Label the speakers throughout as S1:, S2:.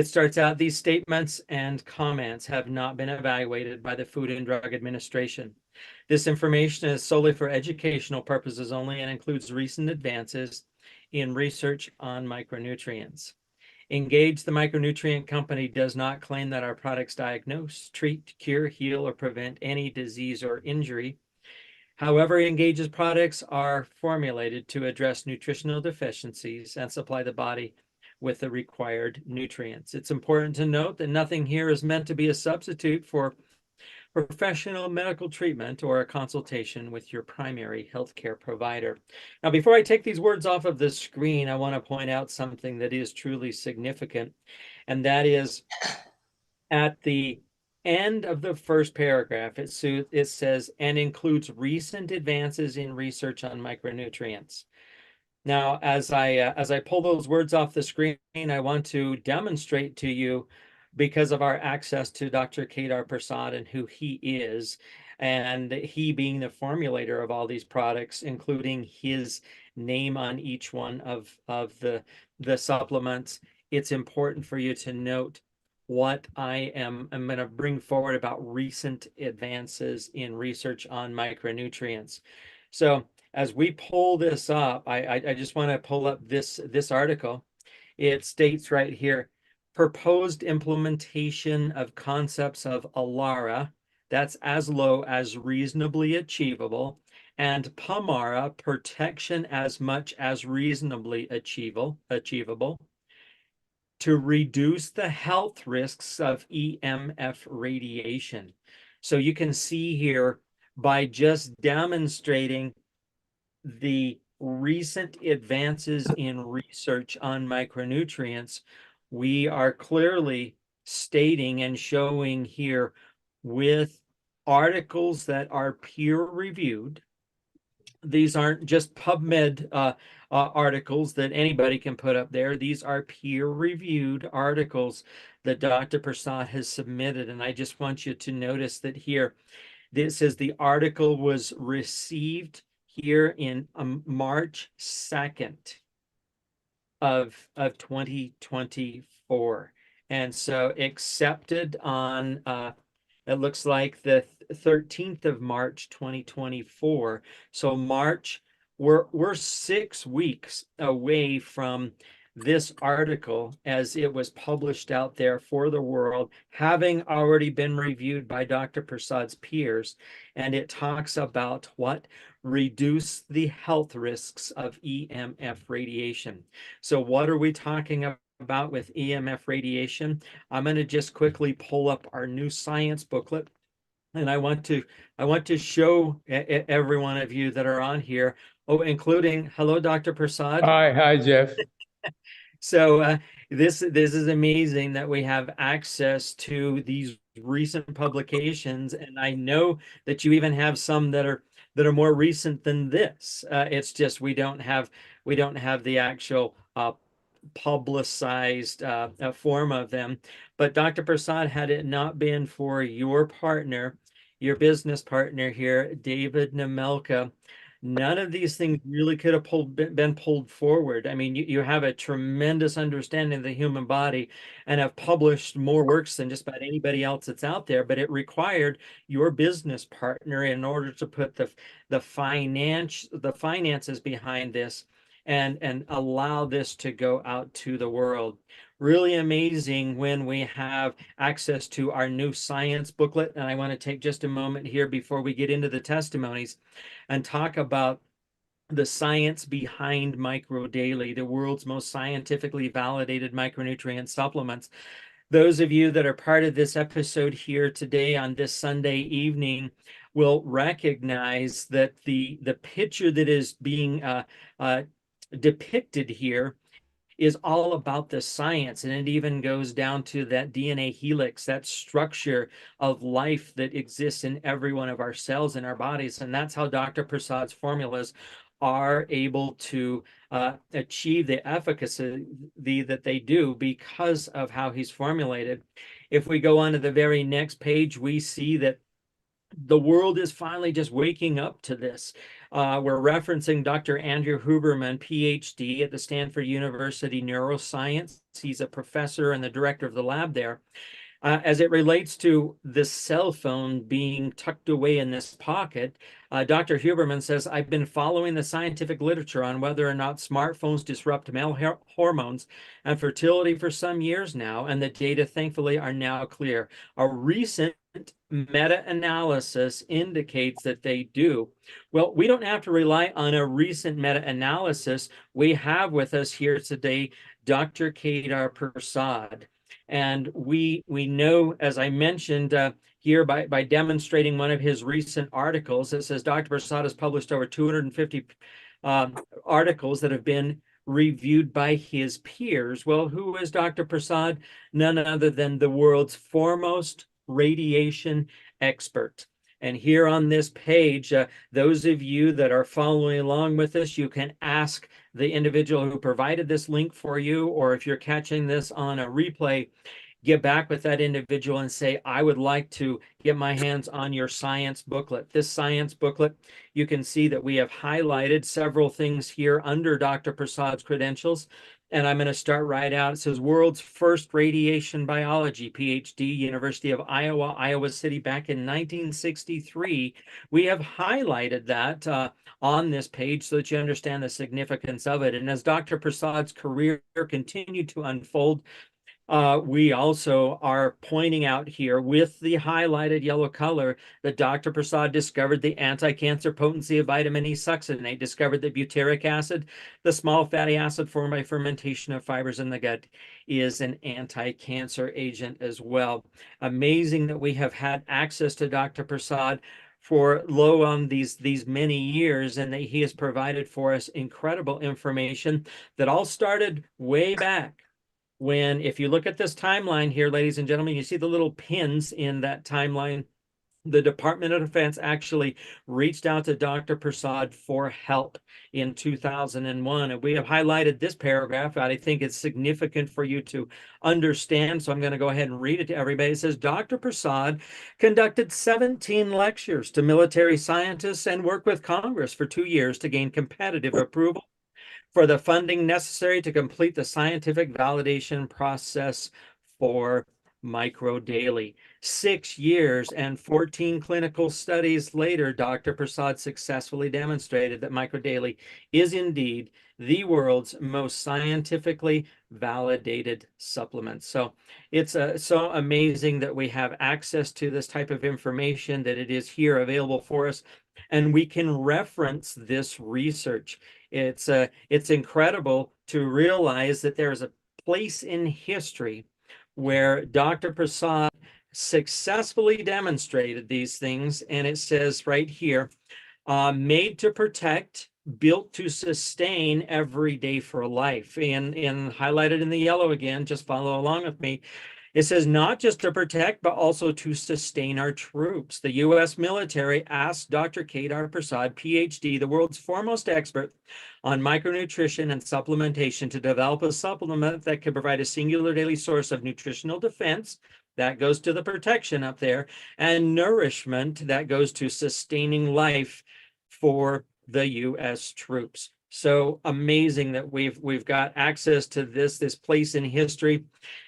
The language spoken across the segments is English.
S1: It starts out, these statements and comments have not been evaluated by the Food and Drug Administration. This information is solely for educational purposes only and includes recent advances in research on micronutrients. Engage, the micronutrient company, does not claim that our products diagnose, treat, cure, heal, or prevent any disease or injury. However, Engage's products are formulated to address nutritional deficiencies and supply the body with the required nutrients. It's important to note that nothing here is meant to be a substitute for professional medical treatment or a consultation with your primary healthcare provider. Now, before I take these words off of the screen, I want to point out something that is truly significant, and that is at the end of the first paragraph, it says, and includes recent advances in research on micronutrients. Now, as I pull those words off the screen, I want to demonstrate to you, because of our access to Dr. Prasad and who he is, and he being the formulator of all these products, including his name on each one of the supplements, it's important for you to note what I'm going to bring forward about recent advances in research on micronutrients. So as we pull this up, I just want to pull up this article. It states right here, proposed implementation of concepts of ALARA, that's as low as reasonably achievable, and PAMARA, protection as much as reasonably achievable, to reduce the health risks of EMF radiation. So you can see here, by just demonstrating the recent advances in research on micronutrients, we are clearly stating and showing here with articles that are peer-reviewed. These aren't just PubMed articles that anybody can put up there. These are peer-reviewed articles that Dr. Prasad has submitted. And I just want you to notice that here, this says the article was received here in March 2nd of 2024. And so accepted on, it looks like the 13th of March, 2024. So March, we're 6 weeks away from this article, as it was published out there for the world, having already been reviewed by Dr. Prasad's peers. And it talks about what? Reduce the health risks of EMF radiation. So what are we talking about with EMF radiation? I'm going to just quickly pull up our new science booklet. And I want to show every one of you that are on here. Oh, including, hello, Dr. Prasad.
S2: Hi, Jeff.
S1: So this is amazing that we have access to these recent publications, and I know that you even have some that are more recent than this. It's just we don't have the actual publicized form of them. But Dr. Prasad, had it not been for your partner, your business partner here, David Nemelka, none of these things really could have been pulled forward. I mean, you have a tremendous understanding of the human body and have published more works than just about anybody else that's out there, but it required your business partner in order to put the finances behind this and allow this to go out to the world. Really amazing when we have access to our new science booklet. And I want to take just a moment here before we get into the testimonies and talk about the science behind Micro Daily, the world's most scientifically validated micronutrient supplements. Those of you that are part of this episode here today on this Sunday evening will recognize that the picture that is being depicted here is all about the science, and it even goes down to that DNA helix, that structure of life that exists in every one of our cells in our bodies. And that's how Dr. Prasad's formulas are able to achieve the efficacy that they do because of how he's formulated. If we go on to the very next page, we see that the world is finally just waking up to this. We're referencing Dr. Andrew Huberman, PhD at the Stanford University Neuroscience. He's a professor and the director of the lab there. As it relates to the cell phone being tucked away in this pocket, Dr. Huberman says, I've been following the scientific literature on whether or not smartphones disrupt male hormones and fertility for some years now, and the data, thankfully, are now clear. A recent meta-analysis indicates that they do. Well, we don't have to rely on a recent meta-analysis. We have with us here today Dr. Kedar Prasad. And we know, as I mentioned here, by demonstrating one of his recent articles, it says Dr. Prasad has published over 250 articles that have been reviewed by his peers. Well, who is Dr. Prasad? None other than the world's foremost radiation expert. And here on this page, those of you that are following along with us, you can ask the individual who provided this link for you, or if you're catching this on a replay, get back with that individual and say, I would like to get my hands on your science booklet. This science booklet, you can see that we have highlighted several things here under Dr. Prasad's credentials. And I'm going to start right out. It says world's first radiation biology, PhD, University of Iowa, Iowa City, back in 1963. We have highlighted that on this page so that you understand the significance of it. And as Dr. Prasad's career continued to unfold, we also are pointing out here with the highlighted yellow color that Dr. Prasad discovered the anti-cancer potency of vitamin E succinate, discovered that butyric acid, the small fatty acid formed by fermentation of fibers in the gut, is an anti-cancer agent as well. Amazing that we have had access to Dr. Prasad for low on these many years, and that he has provided for us incredible information that all started way back when, if you look at this timeline here, ladies and gentlemen, you see the little pins in that timeline. The Department of Defense actually reached out to Dr. Prasad for help in 2001. And we have highlighted this paragraph. I think it's significant for you to understand. So I'm going to go ahead and read it to everybody. It says, Dr. Prasad conducted 17 lectures to military scientists and worked with Congress for 2 years to gain competitive approval for the funding necessary to complete the scientific validation process for microdaily. 6 years and 14 clinical studies later, Dr. Prasad successfully demonstrated that microdaily is indeed the world's most scientifically validated supplement. So it's so amazing that we have access to this type of information, that it is here available for us, and we can reference this research. It's incredible to realize that there's a place in history where Dr. Prasad successfully demonstrated these things, and it says right here, made to protect, built to sustain every day for life. And highlighted in the yellow again, just follow along with me. It says not just to protect, but also to sustain our troops. The U.S. military asked Dr. Kedar Prasad, PhD, the world's foremost expert on micronutrition and supplementation, to develop a supplement that could provide a singular daily source of nutritional defense, that goes to the protection up there, and nourishment, that goes to sustaining life for the U.S. troops. So amazing that we've got access to this place in history.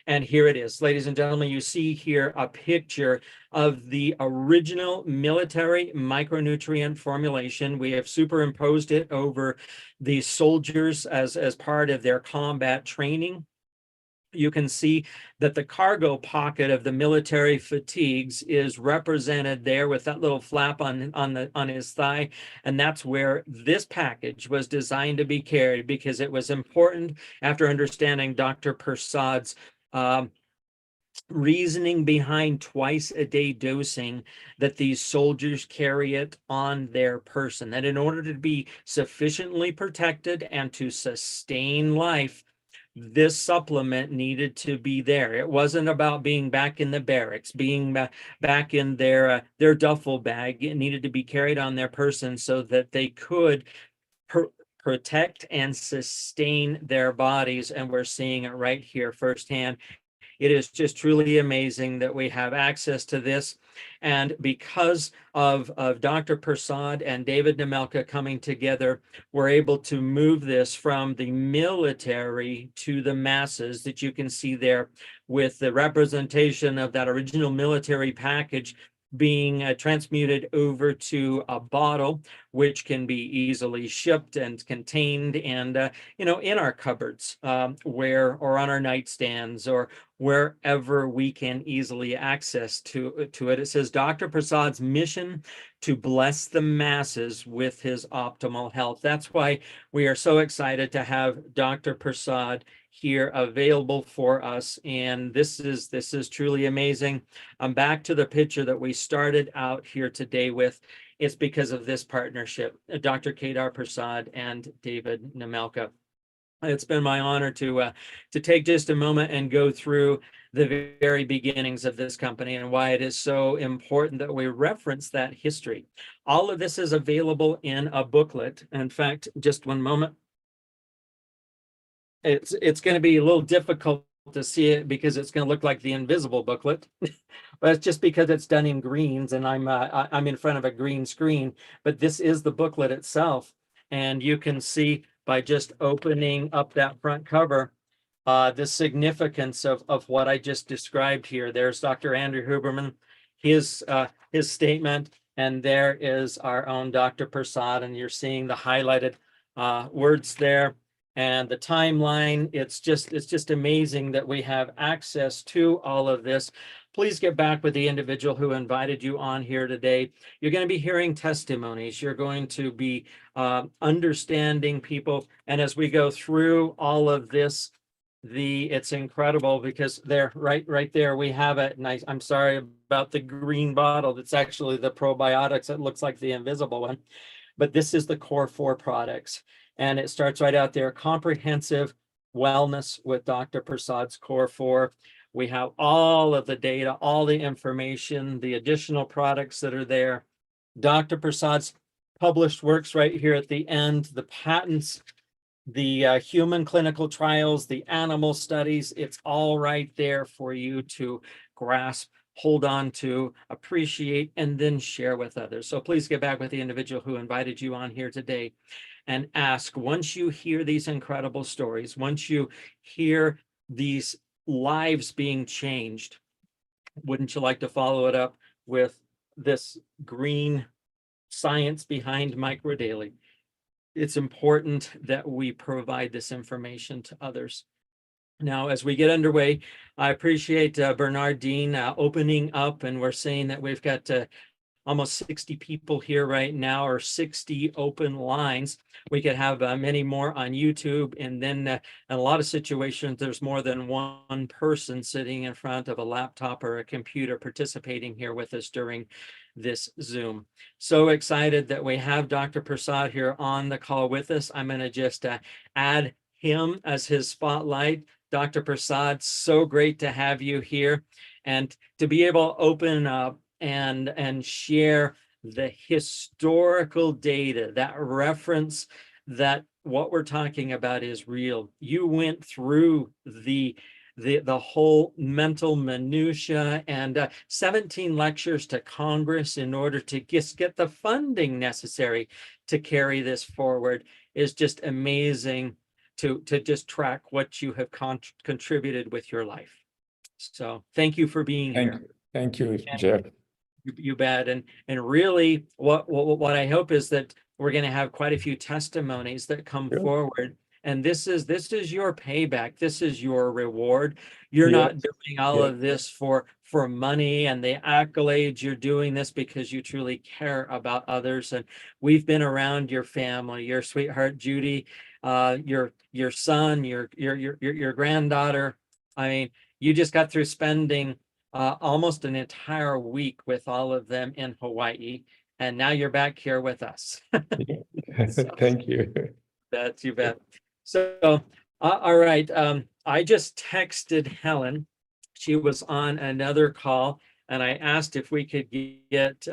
S1: And here it is, ladies and gentlemen. You see here a picture of the original military micronutrient formulation. We have superimposed it over the soldiers as part of their combat training. You can see that the cargo pocket of the military fatigues is represented there with that little flap on his thigh, and that's where this package was designed to be carried, because it was important, after understanding Dr. Prasad's reasoning behind twice-a-day dosing, that these soldiers carry it on their person, that in order to be sufficiently protected and to sustain life, this supplement needed to be there. It wasn't about being back in the barracks, being back in their duffel bag. It needed to be carried on their person so that they could protect and sustain their bodies. And we're seeing it right here firsthand It is just truly amazing that we have access to this. And because of Dr. Prasad and David Nemelka coming together, we're able to move this from the military to the masses that you can see there, with the representation of that original military package being transmuted over to a bottle, which can be easily shipped and contained and in our cupboards, or on our nightstands, or wherever we can easily access to it. It says Dr. Prasad's mission to bless the masses with his optimal health. That's why we are so excited to have Dr. Prasad here available for us, and this is truly amazing. I'm back to the picture that we started out here today with. It's because of this partnership, Dr. Kedar Prasad and David Nemelka. It's been my honor to take just a moment and go through the very beginnings of this company and why it is so important that we reference that history. All of this is available in a booklet. In fact, just one moment. It's going to be a little difficult to see it because it's going to look like the invisible booklet, but it's just because it's done in greens and I'm in front of a green screen. But this is the booklet itself, and you can see by just opening up that front cover the significance of what I just described here. There's Dr. Andrew Huberman, his statement, and there is our own Dr. Prasad, and you're seeing the highlighted words there. And the timeline, it's just amazing that we have access to all of this. Please get back with the individual who invited you on here today. You're going to be hearing testimonies. You're going to be understanding people. And as we go through all of this, it's incredible because there, right there, we have it. And I'm sorry about the green bottle. That's actually the probiotics. It looks like the invisible one, but this is the core 4 products. And it starts right out there, comprehensive wellness with Dr. Prasad's core 4. We have all of the data, all the information, the additional products that are there. Dr. Prasad's published works right here at the end, the patents, the human clinical trials, the animal studies. It's all right there for you to grasp, hold on to, appreciate, and then share with others. So please get back with the individual who invited you on here today and ask, once you hear these incredible stories, once you hear these lives being changed, wouldn't you like to follow it up with this green science behind microdaily? It's important that we provide this information to others. Now, as we get underway, I appreciate Bernard Dean opening up, and we're saying that we've got almost 60 people here right now, or 60 open lines. We could have many more on YouTube, and then in a lot of situations, there's more than one person sitting in front of a laptop or a computer participating here with us during this Zoom. So excited that we have Dr. Prasad here on the call with us. I'm going to just add him as his spotlight. Dr. Prasad, so great to have you here and to be able to open up and share the historical data, that reference that what we're talking about is real. You went through the whole mental minutia and 17 lectures to Congress in order to just get the funding necessary to carry this forward. Is just amazing to just track what you have contributed with your life. So thank you for being here.
S2: Thank you, Jeff.
S1: You bet. And really what I hope is that we're going to have quite a few testimonies that come forward. And this is your payback. This is your reward. You're not doing all of this for money and the accolades. You're doing this because you truly care about others. And we've been around your family, your sweetheart Judy, your son, your granddaughter. I mean, you just got through spending almost an entire week with all of them in Hawaii, and now you're back here with us. So,
S2: thank you.
S1: You bet. So, all right. I just texted Helen. She was on another call, and I asked if we could get,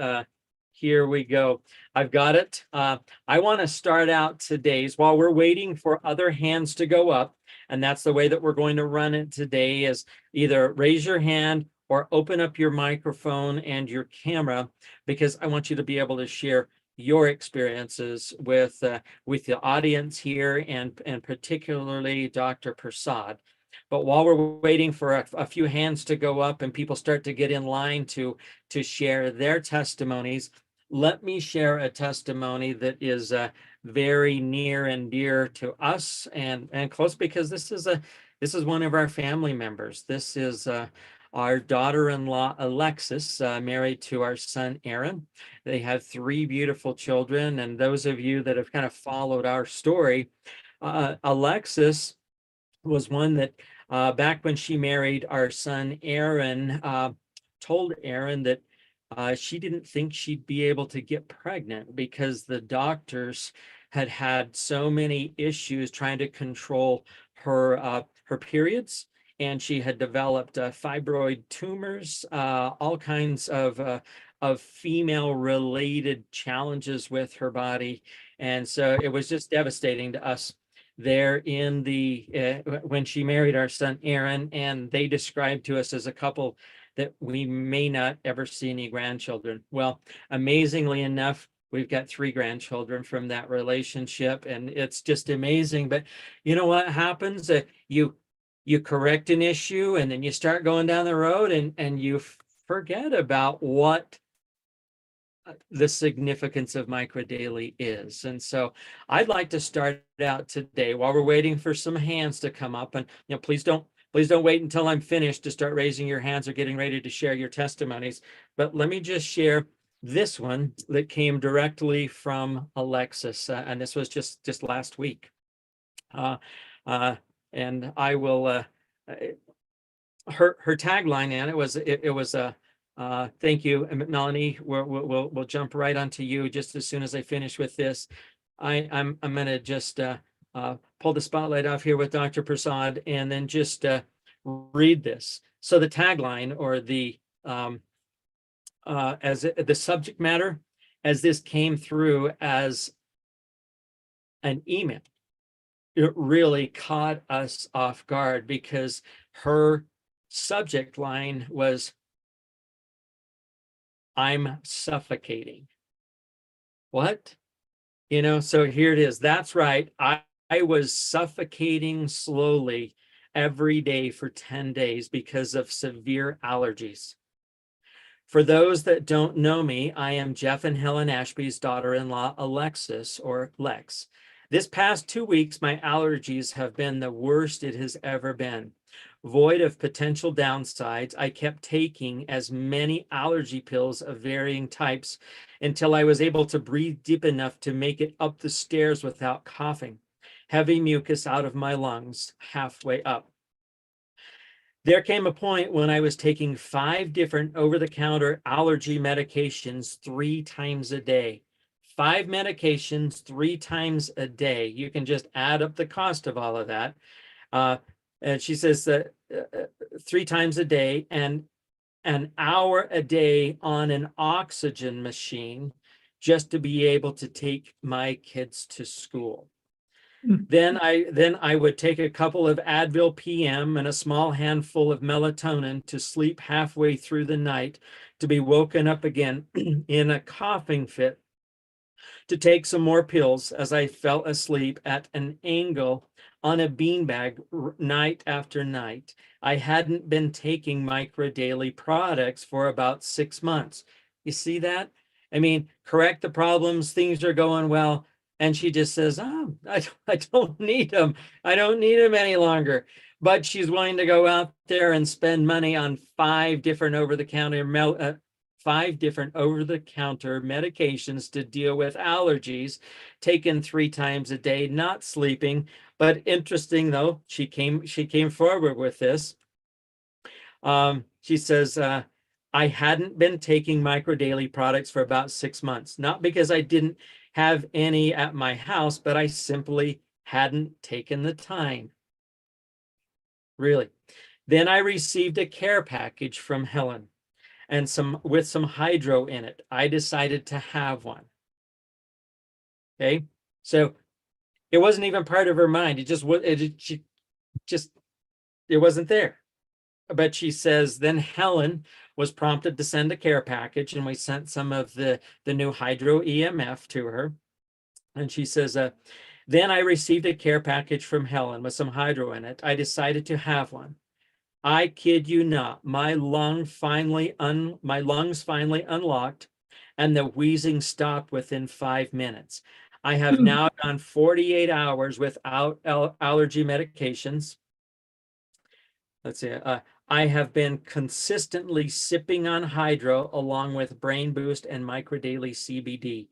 S1: here we go. I've got it. I want to start out today's, while we're waiting for other hands to go up, And that's the way that we're going to run it today, is either raise your hand or open up your microphone and your camera, because I want you to be able to share your experiences with the audience here, and particularly Dr. Prasad. But while we're waiting for a few hands to go up and people start to get in line to share their testimonies, let me share a testimony that is very near and dear to us, and close, because this is one of our family members. This is our daughter-in-law Alexis, married to our son Aaron. They have 3 beautiful children, and those of you that have kind of followed our story, Alexis was one that back when she married our son Aaron, told Aaron that she didn't think she'd be able to get pregnant, because the doctors had had so many issues trying to control her periods, and she had developed fibroid tumors, all kinds of female related challenges with her body. And so it was just devastating to us there in the when she married our son Aaron, and they described to us as a couple that we may not ever see any grandchildren. Well, amazingly enough, we've got 3 grandchildren from that relationship, and it's just amazing. But you know what happens? You correct an issue, and then you start going down the road, and you forget about what the significance of microdaily is. And so I'd like to start out today, while we're waiting for some hands to come up, and please don't wait until I'm finished to start raising your hands or getting ready to share your testimonies. But let me just share this one that came directly from Alexis, and this was just last week. And I will her tagline, and it was a thank you, Melanie. We'll jump right onto you just as soon as I finish with this. I'm going to just pull the spotlight off here with Dr. Prasad, and then just read this. So the tagline, or the the subject matter, as this came through as an email, it really caught us off guard, because her subject line was, "I'm suffocating." What? So here it is. That's right. I was suffocating slowly every day for 10 days because of severe allergies. For those that don't know me, I am Jeff and Helen Ashby's daughter-in-law, Alexis, or Lex. This past 2 weeks, my allergies have been the worst it has ever been. Void of potential downsides, I kept taking as many allergy pills of varying types until I was able to breathe deep enough to make it up the stairs without coughing. Heavy mucus out of my lungs halfway up. There came a point when I was taking 5 different over-the-counter allergy medications 3 times a day. 5 medications 3 times a day. You can just add up the cost of all of that. And she says that 3 times a day, and an hour a day on an oxygen machine, just to be able to take my kids to school. Then I would take a couple of Advil PM and a small handful of melatonin to sleep halfway through the night, to be woken up again in a coughing fit, to take some more pills as I fell asleep at an angle on a beanbag night after night. I hadn't been taking microdaily products for about 6 months. You see that? I mean, correct the problems, things are going well, and she just says, "Oh, I don't need them. I don't need them any longer." But she's willing to go out there and spend money on 5 different over-the-counter medications to deal with allergies, taken 3 times a day, not sleeping. But interesting, though, she came forward with this. She says, I hadn't been taking microdaily products for about 6 months, not because I didn't have any at my house, but I simply hadn't taken the time. Really. Then I received a care package from Helen, and with some hydro in it. I decided to have one. Okay, so it wasn't even part of her mind. She just, it wasn't there. But she says, then Helen was prompted to send a care package, and we sent some of the new hydro EMF to her. And she says, then I received a care package from Helen with some hydro in it. I decided to have one. I kid you not, my lungs finally unlocked, and the wheezing stopped within 5 minutes. I have now gone 48 hours without allergy medications. Let's see. I have been consistently sipping on hydro along with Brain Boost and Microdaily CBD.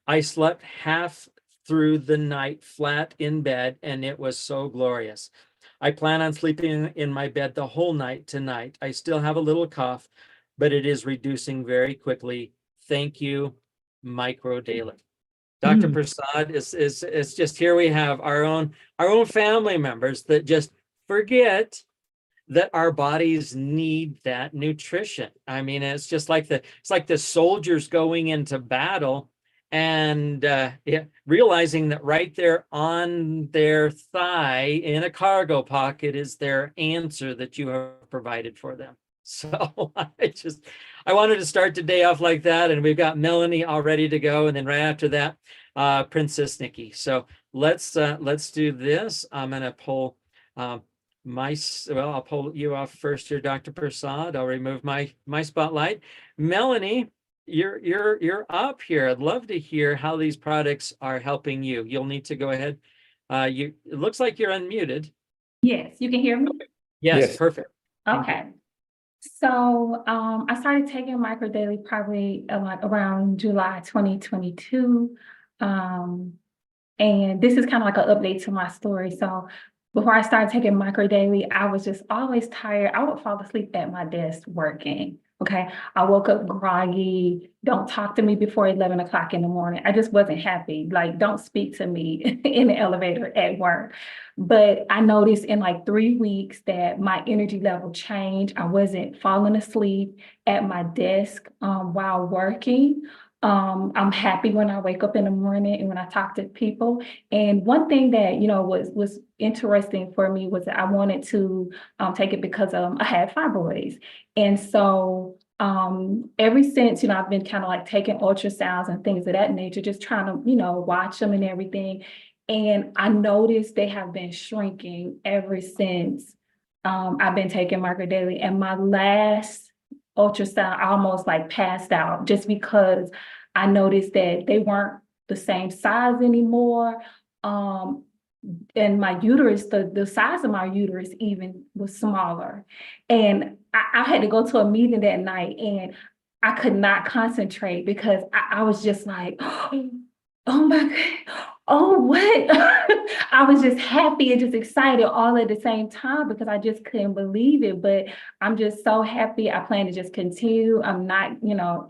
S1: I slept half through the night flat in bed, and it was so glorious. I plan on sleeping in my bed the whole night tonight. I still have a little cough, but it is reducing very quickly. Thank you, Microdaily. Dr. Prasad is just, here we have our own family members that just forget that our bodies need that nutrition. I mean, it's just like the soldiers going into battle, and realizing that right there on their thigh in a cargo pocket is their answer that you have provided for them. So I wanted to start the day off like that, and we've got Melanie all ready to go, and then right after that, Princess Nikki. So let's do this. I'm gonna pull I'll pull you off first here, Dr. Prasad. I'll remove my spotlight. Melanie, you're up here. I'd love to hear how these products are helping you. You'll need to go ahead. It looks like you're unmuted.
S2: Yes, you can hear me?
S1: Yes, perfect.
S2: Okay. So I started taking Microdaily probably around July 2022. And this is kind of like an update to my story. So before I started taking Microdaily, I was just always tired. I would fall asleep at my desk working. Okay. I woke up groggy. Don't talk to me before 11 o'clock in the morning. I just wasn't happy. Like, don't speak to me in the elevator at work. But I noticed in like 3 weeks that my energy level changed. I wasn't falling asleep at my desk while working. I'm happy when I wake up in the morning and when I talk to people. And one thing that, was interesting for me was that I wanted to take it because I had fibroids. And so ever since, I've been kind of like taking ultrasounds and things of that nature, just trying to, watch them and everything. And I noticed they have been shrinking ever since I've been taking Microdaily. And my last ultrasound, I almost like passed out just because I noticed that they weren't the same size anymore. And my uterus, the size of my uterus even was smaller. And I had to go to a meeting that night, and I could not concentrate because I was just like, oh my God, oh, what? I was just happy and just excited all at the same time because I just couldn't believe it. But I'm just so happy. I plan to just continue. I'm not,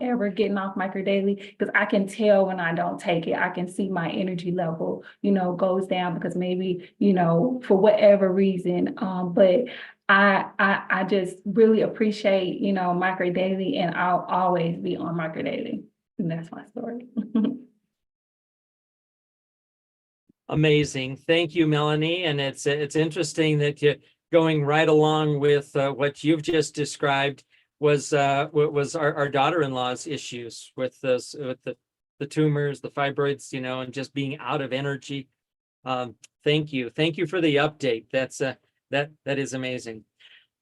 S2: ever getting off Microdaily because I can tell when I don't take it. I can see my energy level, goes down because maybe, for whatever reason. But I just really appreciate, Microdaily, and I'll always be on Microdaily. And that's my story.
S1: Amazing. Thank you, Melanie. And it's interesting that you're going right along with what you've just described was our daughter-in-law's issues with the tumors, the fibroids, and just being out of energy. Thank you. Thank you for the update. That is amazing.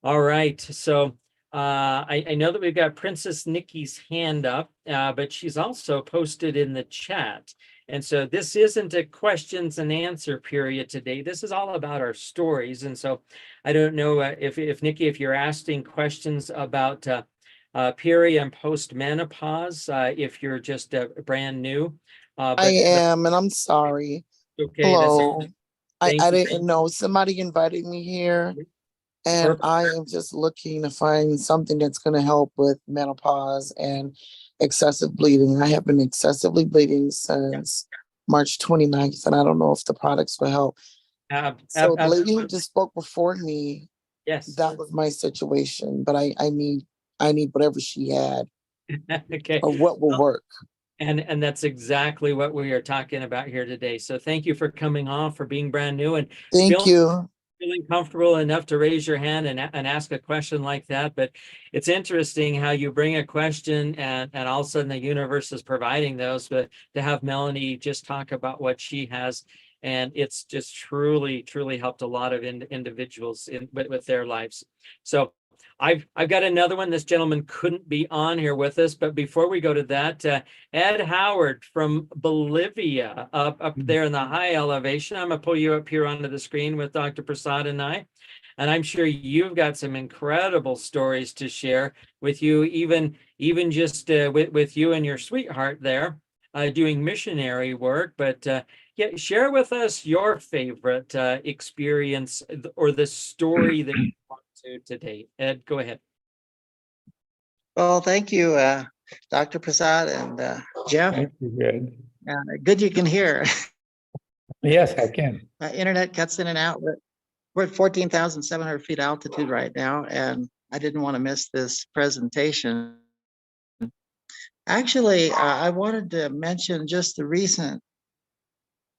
S1: All right. So I know that we've got Princess Nikki's hand up, but she's also posted in the chat. And so this isn't a questions and answer period today. This is all about our stories. And so I don't know if Nikki, if you're asking questions about peri and post menopause, if you're just brand new.
S3: I am, and I'm sorry.
S1: Okay.
S3: Hello. I
S1: you.
S3: didn't know. Somebody invited me here, and
S1: Perfect.
S3: I am just looking to find something that's going to help with menopause and excessive bleeding. I have been excessively bleeding since March 29th, and I don't know if the products will help. So the lady who just spoke before me,
S1: yes,
S3: that was my situation, but I need whatever she had.
S1: Okay.
S3: Or what will work.
S1: And that's exactly what we are talking about here today. So thank you for coming on, for being brand new, and
S3: thank you.
S1: feeling comfortable enough to raise your hand and ask a question like that, but it's interesting how you bring a question and all of a sudden the universe is providing those, but to have Melanie just talk about what she has, and it's just truly helped a lot of individuals with their lives. So I've got another one. This gentleman couldn't be on here with us, but before we go to that, Ed Howard from Bolivia, up there in the high elevation. I'm gonna pull you up here onto the screen with Dr. Prasad and I. And I'm sure you've got some incredible stories to share with you, even just with you and your sweetheart there doing missionary work. But yeah, share with us your favorite experience or the story that you want to date. Ed, go ahead.
S4: Well, thank you, Dr. Prasad and Jeff.
S5: Thank you, good.
S4: Good you can hear.
S5: Yes, I can.
S4: Internet cuts in and out, but we're at 14,700 feet altitude right now, and I didn't want to miss this presentation. Actually, I wanted to mention just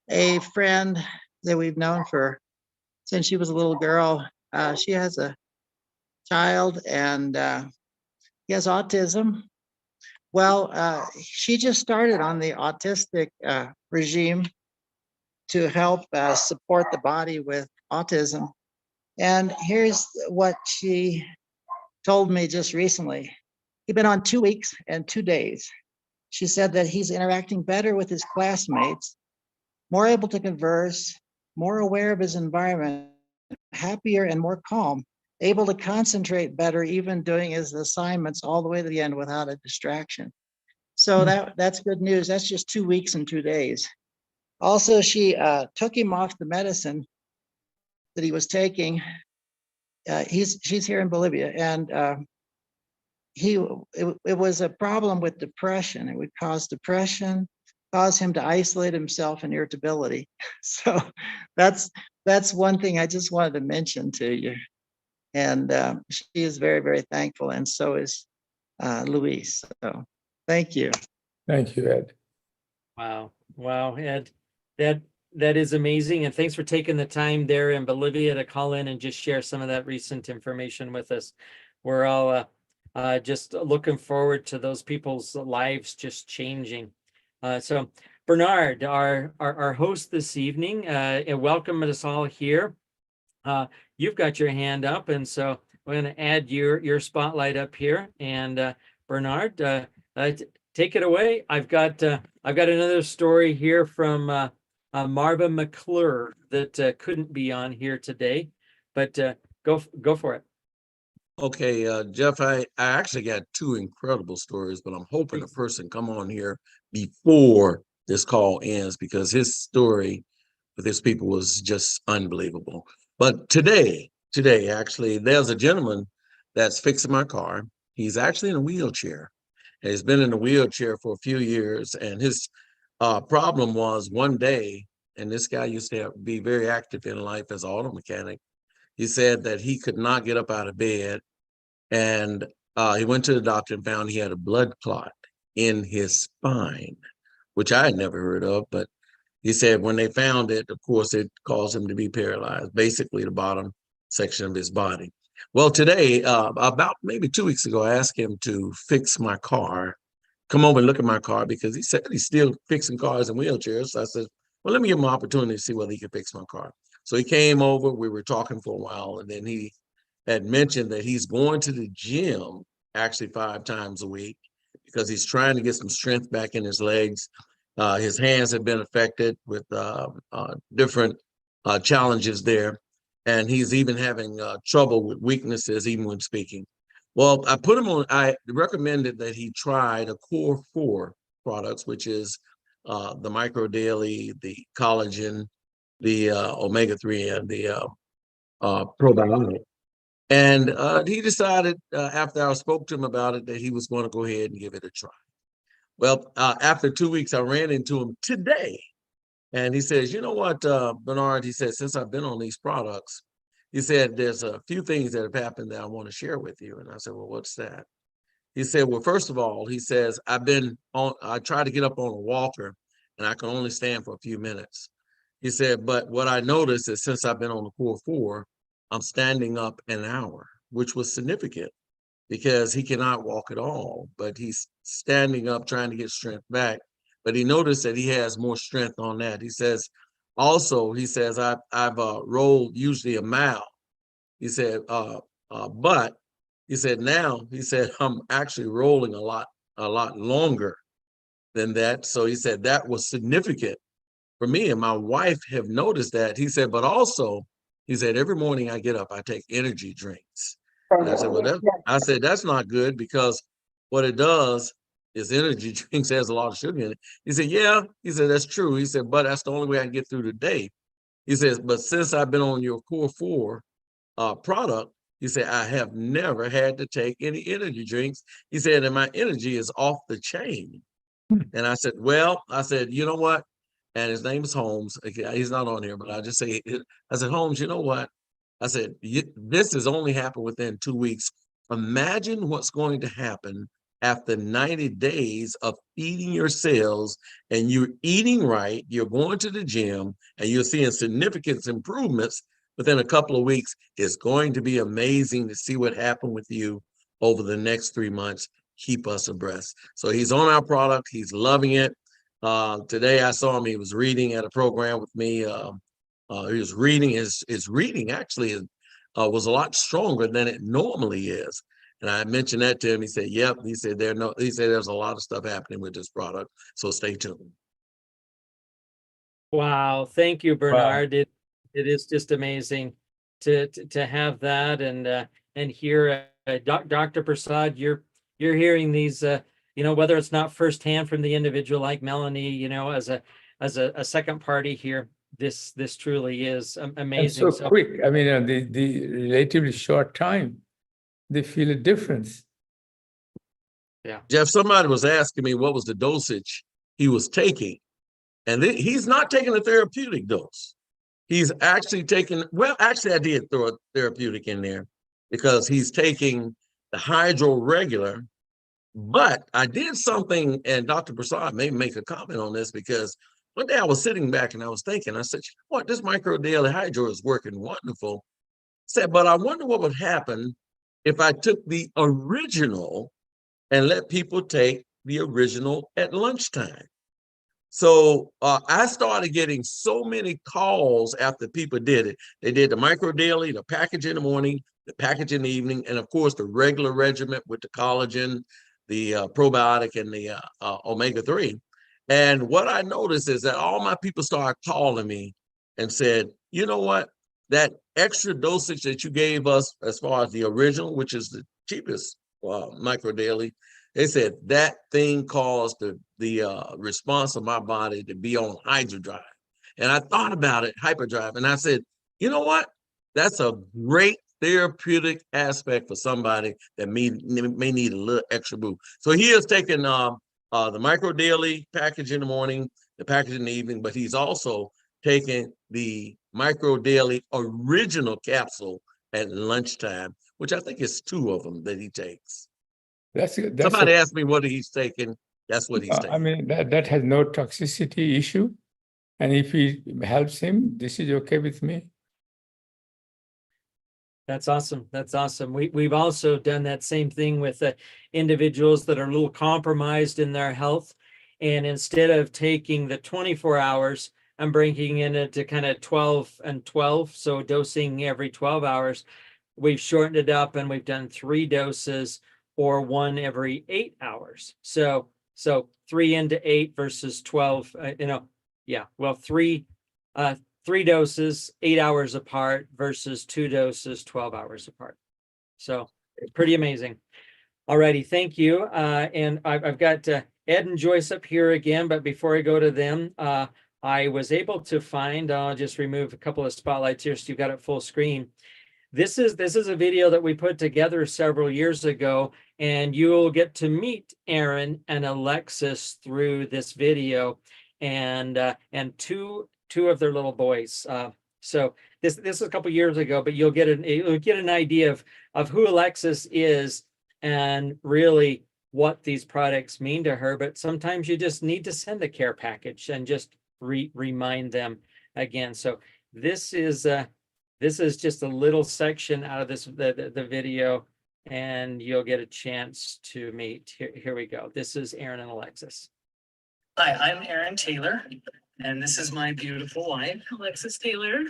S4: a friend that we've known since she was a little girl. She has a child and he has autism. Well, she just started on the autistic regime to help support the body with autism. And here's what she told me just recently. He'd been on 2 weeks and 2 days. She said that he's interacting better with his classmates, more able to converse, more aware of his environment, happier and more calm, able to concentrate better, even doing his assignments all the way to the end without a distraction. So that's good news. That's just 2 weeks and 2 days. Also, she took him off the medicine that he was taking. She's here in Bolivia, and it was a problem with depression. It would cause depression, cause him to isolate himself, and irritability. So that's one thing I just wanted to mention to you. And she is very thankful, and so is Luis. So thank you.
S5: Thank you, Ed.
S1: Wow, Ed, that is amazing, and thanks for taking the time there in Bolivia to call in and just share some of that recent information with us. We're all just looking forward to those people's lives just changing. So Bernard, our host this evening, and welcome us all here. You've got your hand up, and so we're going to add your spotlight up here. And Bernard, take it away. I've got another story here from Marva McClure that couldn't be on here today, but go for it.
S6: Okay, Jeff, I actually got 2 incredible stories, but I'm hoping a person come on here before this call ends because his story with his people was just unbelievable. But today, actually, there's a gentleman that's fixing my car. He's actually in a wheelchair. And he's been in a wheelchair for a few years, and his problem was one day, and this guy used to be very active in life as an auto mechanic. He said that he could not get up out of bed, and he went to the doctor and found he had a blood clot in his spine, which I had never heard of, but he said when they found it, of course, it caused him to be paralyzed, basically the bottom section of his body. Well, today, about maybe 2 weeks ago, I asked him to fix my car, come over and look at my car, because he said he's still fixing cars and wheelchairs. So I said, well, let me give him an opportunity to see whether he could fix my car. So he came over, we were talking for a while, and then he had mentioned that he's going to the gym actually 5 times a week because he's trying to get some strength back in his legs. His hands have been affected with different challenges there. And he's even having trouble with weaknesses, even when speaking. Well, I recommended that he try the Core 4 products, which is the Micro Daily, the collagen, the omega-3, and the probiotic. And he decided after I spoke to him about it that he was going to go ahead and give it a try. Well, after 2 weeks, I ran into him today. And he says, you know what, Bernard, he said, since I've been on these products, he said, there's a few things that have happened that I want to share with you. And I said, well, what's that? He said, well, first of all, he says, I tried to get up on a walker and I can only stand for a few minutes. He said, but what I noticed is since I've been on the core 4, I'm standing up an hour, which was significant because he cannot walk at all, but he's standing up trying to get strength back. But he noticed that he has more strength on that. He says, also, he says, I've rolled usually a mile. He said, but he said, now, he said, I'm actually rolling a lot longer than that. So he said that was significant for me, and my wife have noticed that. He said, but also, he said, every morning I get up, I take energy drinks. And I said, well, I said, that's not good because what it does is energy drinks has a lot of sugar in it. He said, yeah, he said, that's true. He said, but that's the only way I can get through the day. He says, but since I've been on your core 4 product, he said, I have never had to take any energy drinks. He said, and my energy is off the chain. And I said, well, I said, you know what? And his name is Holmes. He's not on here, but I just say, I said, Holmes, you know what? I said, this has only happened within 2 weeks. Imagine what's going to happen after 90 days of feeding your cells and you're eating right, you're going to the gym, and you're seeing significant improvements within a couple of weeks. It's going to be amazing to see what happened with you over the next 3 months. Keep us abreast. So he's on our product. He's loving it. Today I saw him, he was reading at a program with me. He was reading, his reading actually was a lot stronger than it normally is. And I mentioned that to him. He said, yep. He said, there's a lot of stuff happening with this product. So stay tuned.
S1: Wow. Thank you, Bernard. It is just amazing to have that and hear Dr. Prasad, you're hearing these, whether it's not firsthand from the individual like Melanie, as a second party here, this truly is amazing.
S5: And so quick. I mean, the relatively short time, they feel a difference.
S1: Yeah.
S6: Jeff, somebody was asking me what was the dosage he was taking. And he's not taking a therapeutic dose. He's actually taking, well, actually I did throw a therapeutic in there because he's taking the hydro regular. But I did something, and Dr. Prasad may make a comment on this because one day I was sitting back and I was thinking, I said, you know what, this micro daily hydro is working wonderful. I said, but I wonder what would happen if I took the original and let people take the original at lunchtime. So I started getting so many calls after people did it. They did the micro daily, the package in the morning, the package in the evening, and of course the regular regimen with the collagen, the probiotic, and the omega-3. And what I noticed is that all my people started calling me and said, you know what, that extra dosage that you gave us as far as the original, which is the cheapest micro daily, they said that thing caused the response of my body to be on hyperdrive. And I thought about it, hyperdrive, and I said, you know what? That's a great therapeutic aspect for somebody that may need a little extra boost. So he is taking the micro daily package in the morning, the package in the evening, but he's also taking the micro daily original capsule at lunchtime, which I think is 2 of them that he takes. Somebody asked me what he's taking. That's what he's taking.
S5: I mean, that has no toxicity issue. And if it helps him, this is okay with me.
S1: That's awesome. That's awesome. We've also done that same thing with individuals that are a little compromised in their health. And instead of taking the 24 hours, I'm bringing it to kind of 12 and 12. So dosing every 12 hours. We've shortened it up and we've done 3 doses or 1 every 8 hours. So 3 into 8 versus 12, well, 3 doses, 8 hours apart versus 2 doses, 12 hours apart. So pretty amazing. Alrighty, thank you. And I've got Ed and Joyce up here again, but before I go to them, I was able to find, I'll just remove a couple of spotlights here so you've got it full screen. This is a video that we put together several years ago, and you'll get to meet Aaron and Alexis through this video, and two of their little boys. So this is a couple years ago, but you'll get an idea of who Alexis is and really what these products mean to her. But sometimes you just need to send a care package and just remind them again. So this is just a little section out of the video, and you'll get a chance to meet. Here we go. This is Aaron and Alexis.
S7: Hi, I'm Aaron Taylor, and this is my beautiful wife, Alexis Taylor.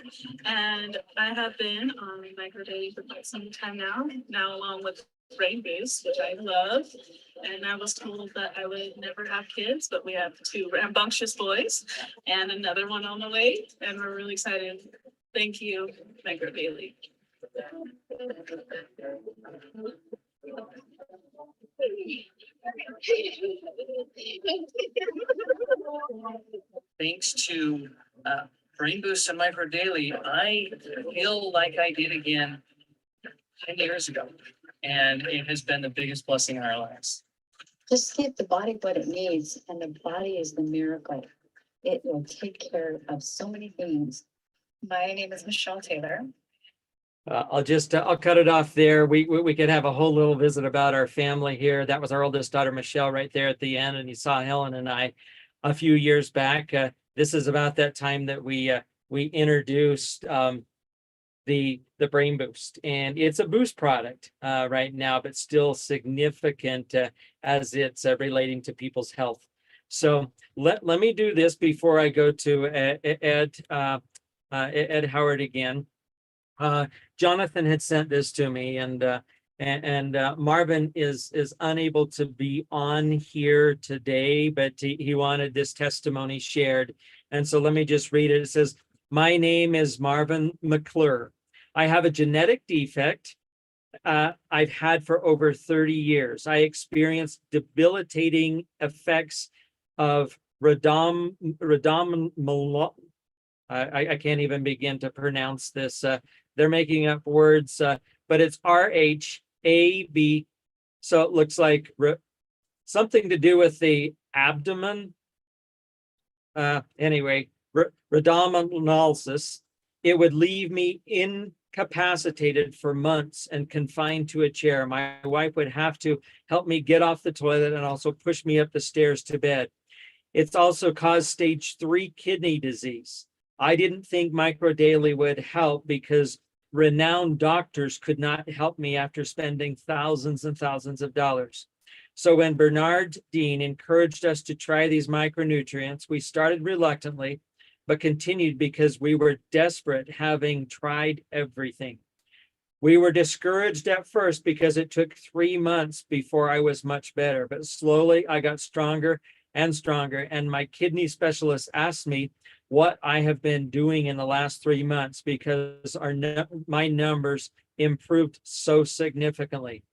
S7: And I have been on microdaily for quite some time now along with Brain Boost, which I love. And I was told that I would never have kids, but we have 2 rambunctious boys and another one on the way, and we're really excited. Thank you, microdaily. Thanks to Brain Boost and Micro Daily, I feel like I did again 10 years ago, and it has been the biggest blessing in our lives.
S8: Just give the body what it needs, and the body is the miracle. It will take care of so many things.
S7: My name is Michelle Taylor.
S1: I'll cut it off there. We could have a whole little visit about our family here. That was our oldest daughter, Michelle, right there at the end. And you saw Helen and I a few years back. This is about that time that we introduced the Brain Boost, and it's a boost product right now, but still significant as it's relating to people's health. So let me do this before I go to Ed Howard again. Jonathan had sent this to me, and Marvin is unable to be on here today, but he wanted this testimony shared. And so let me just read it. It says, "My name is Marvin McClure. I have a genetic defect I've had for over 30 years. I experienced debilitating effects of I can't even begin to pronounce this. They're making up words, but it's RHAB. So it looks like something to do with the abdomen. Anyway, rhabdomyolysis. It would leave me incapacitated for months and confined to a chair. My wife would have to help me get off the toilet and also push me up the stairs to bed. It's also caused stage 3 kidney disease. I didn't think microdaily would help because renowned doctors could not help me after spending thousands and thousands of dollars. So when Bernard Dean encouraged us to try these micronutrients, we started reluctantly, but continued because we were desperate, having tried everything. We were discouraged at first because it took 3 months before I was much better, but slowly I got stronger and stronger. And my kidney specialist asked me what I have been doing in the last 3 months because my numbers improved so significantly.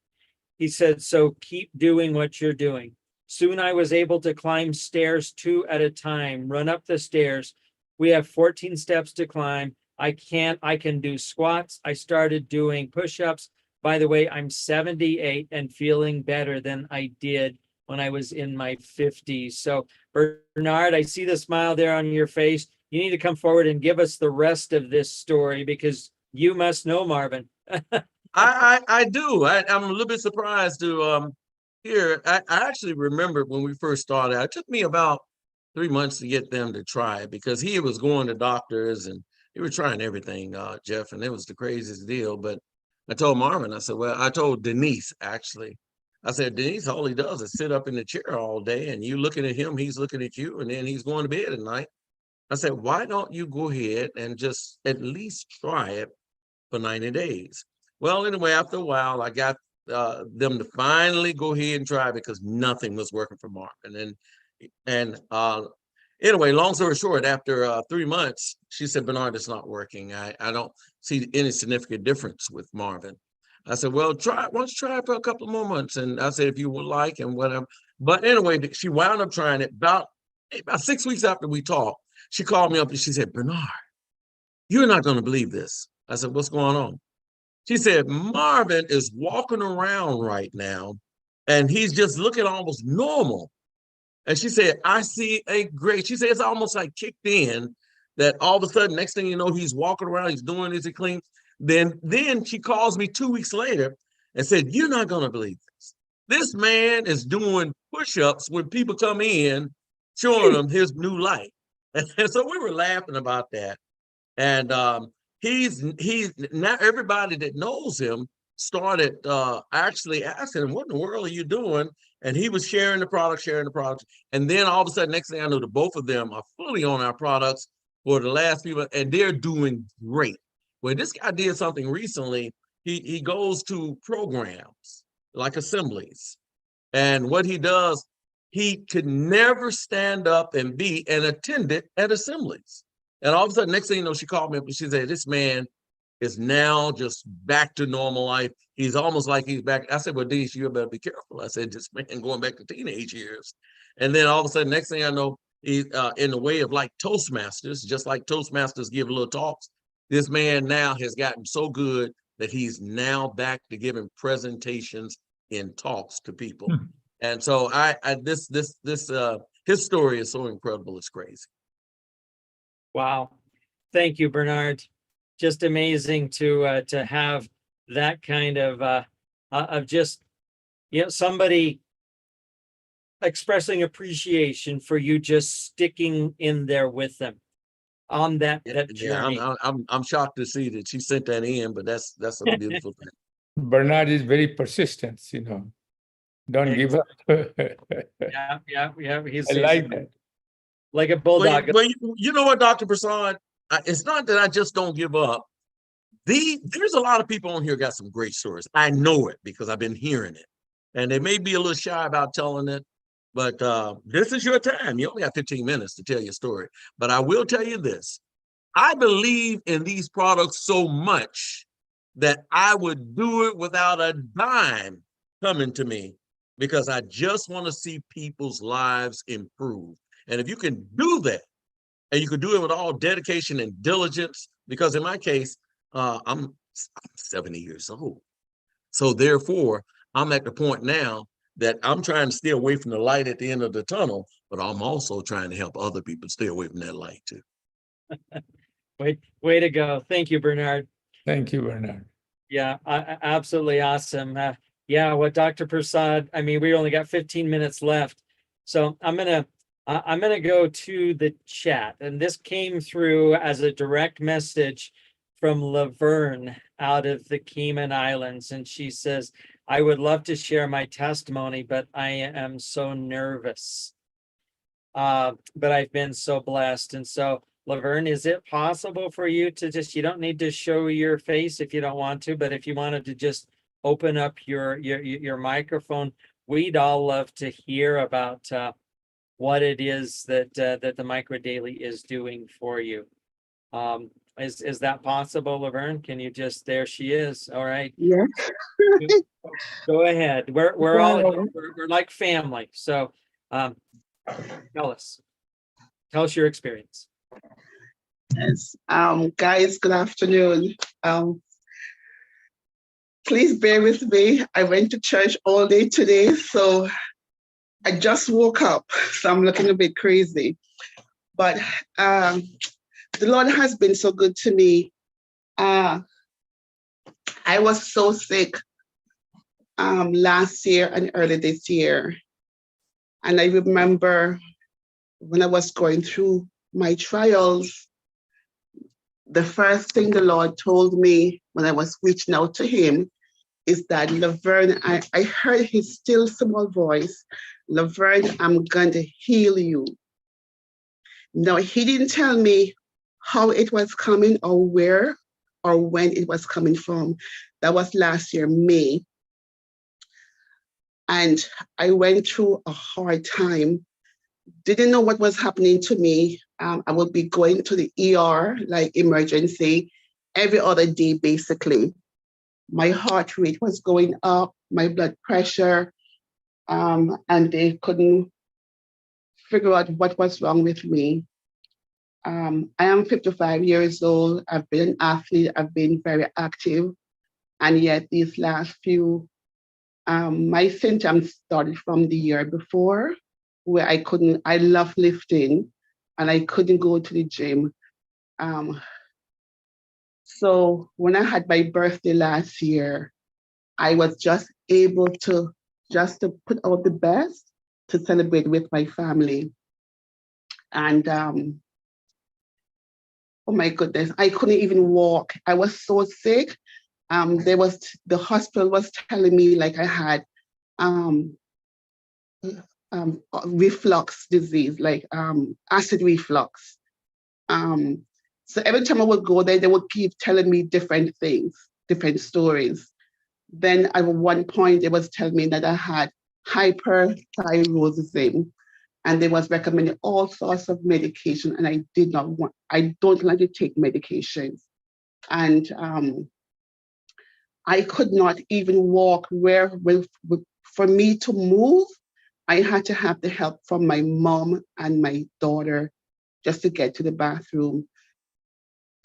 S1: He said, so keep doing what you're doing. Soon I was able to climb stairs 2 at a time, run up the stairs. We have 14 steps to climb. I can do squats. I started doing push-ups. By the way, I'm 78 and feeling better than I did when I was in my 50s. So Bernard, I see the smile there on your face. You need to come forward and give us the rest of this story because you must know Marvin.
S6: I do. I'm a little bit surprised to hear. I actually remember when we first started, it took me about 3 months to get them to try it because he was going to doctors and he was trying everything, Jeff, and it was the craziest deal. But I told Marvin, I said, well, I told Denise, actually, I said, Denise, all he does is sit up in the chair all day and you looking at him, he's looking at you, and then he's going to bed at night. I said, why don't you go ahead and just at least try it for 90 days? Well, anyway, after a while, I got them to finally go ahead and try because nothing was working for Marvin. And anyway, long story short, after 3 months, she said, Bernard, it's not working. I don't see any significant difference with Marvin. I said, well, why don't you try it for a couple more months? And I said, if you would like and whatever. But anyway, she wound up trying it about 6 weeks after we talked. She called me up and she said, Bernard, you're not going to believe this. I said, what's going on? She said, Marvin is walking around right now and he's just looking almost normal. And she said, I see she said, it's almost like kicked in that all of a sudden, next thing you know, he's walking around, he's doing this, he clean. Then she calls me 2 weeks later and said, you're not going to believe this. This man is doing push-ups when people come in, showing them his new life. And so we were laughing about that. And he's now everybody that knows him started actually asking him, what in the world are you doing? And he was sharing the product. And then all of a sudden, next thing I know, the both of them are fully on our products for the last few months, and they're doing great. Well, this guy did something recently. He goes to programs like assemblies. And what he does, he could never stand up and be an attendant at assemblies. And all of a sudden, next thing you know, she called me up and she said, this man is now just back to normal life. He's almost like he's back. I said, well, Deesh, you better be careful. I said, this man going back to teenage years. And then all of a sudden, next thing I know, he's in the way of like Toastmasters, just like Toastmasters give little talks. This man now has gotten so good that he's now back to giving presentations in talks to people. And so his story is so incredible, it's crazy.
S1: Wow. Thank you, Bernard. Just amazing to have that kind of just, somebody expressing appreciation for you just sticking in there with them on that journey.
S6: I'm shocked to see that she sent that in, but that's a beautiful thing.
S5: Bernard is very persistent, Don't give up.
S1: Yeah. He's
S5: I like that.
S1: like a bulldog.
S6: Well, you know what, Dr. Prasad? It's not that I just don't give up. There's a lot of people on here got some great stories. I know it because I've been hearing it. And they may be a little shy about telling it, but this is your time. You only got 15 minutes to tell your story. But I will tell you this. I believe in these products so much that I would do it without a dime coming to me because I just want to see people's lives improve. And if you can do that, and you can do it with all dedication and diligence, because in my case, I'm 70 years old. So therefore, I'm at the point now that I'm trying to stay away from the light at the end of the tunnel, but I'm also trying to help other people stay away from that light too.
S1: Way to go. Thank you, Bernard.
S5: Thank you, Bernard.
S1: Yeah, absolutely awesome. What Dr. Prasad, we only got 15 minutes left. So I'm gonna go to the chat, and this came through as a direct message from Laverne out of the Cayman Islands, and she says, I would love to share my testimony, but I am so nervous. But I've been so blessed. And so, Laverne, is it possible for you to you don't need to show your face if you don't want to, but if you wanted to just open up your microphone, we'd all love to hear about what it is that the Micro Daily is doing for you. Is that possible, Laverne? Can you just, there she is. All right.
S9: Yes.
S1: Go ahead. We're all we're like family. So tell us your experience.
S9: Yes. Guys, good afternoon. Please bear with me. I went to church all day today, so I just woke up, so I'm looking a bit crazy. But the Lord has been so good to me. I was so sick last year and early this year. And I remember when I was going through my trials, the first thing the Lord told me when I was reaching out to him is that, Laverne, I heard his still small voice, Laverne, I'm going to heal you. Now, he didn't tell me how it was coming or where or when it was coming from. That was last year, May. And I went through a hard time. Didn't know what was happening to me. I would be going to the ER, like emergency, every other day, basically. My heart rate was going up, my blood pressure, and they couldn't figure out what was wrong with me. I am 55 years old. I've been an athlete. I've been very active. And yet these last few, my symptoms started from the year before, where I love lifting and I couldn't go to the gym. So when I had my birthday last year, I was just able to put out the best to celebrate with my family. And oh my goodness, I couldn't even walk. I was so sick. The hospital was telling me like I had reflux disease, like acid reflux. So every time I would go there, they would keep telling me different things, different stories. Then at one point, they was telling me that I had hyperthyroidism, and they was recommending all sorts of medication, and I don't like to take medications. And I could not even walk for me to move, I had to have the help from my mom and my daughter just to get to the bathroom.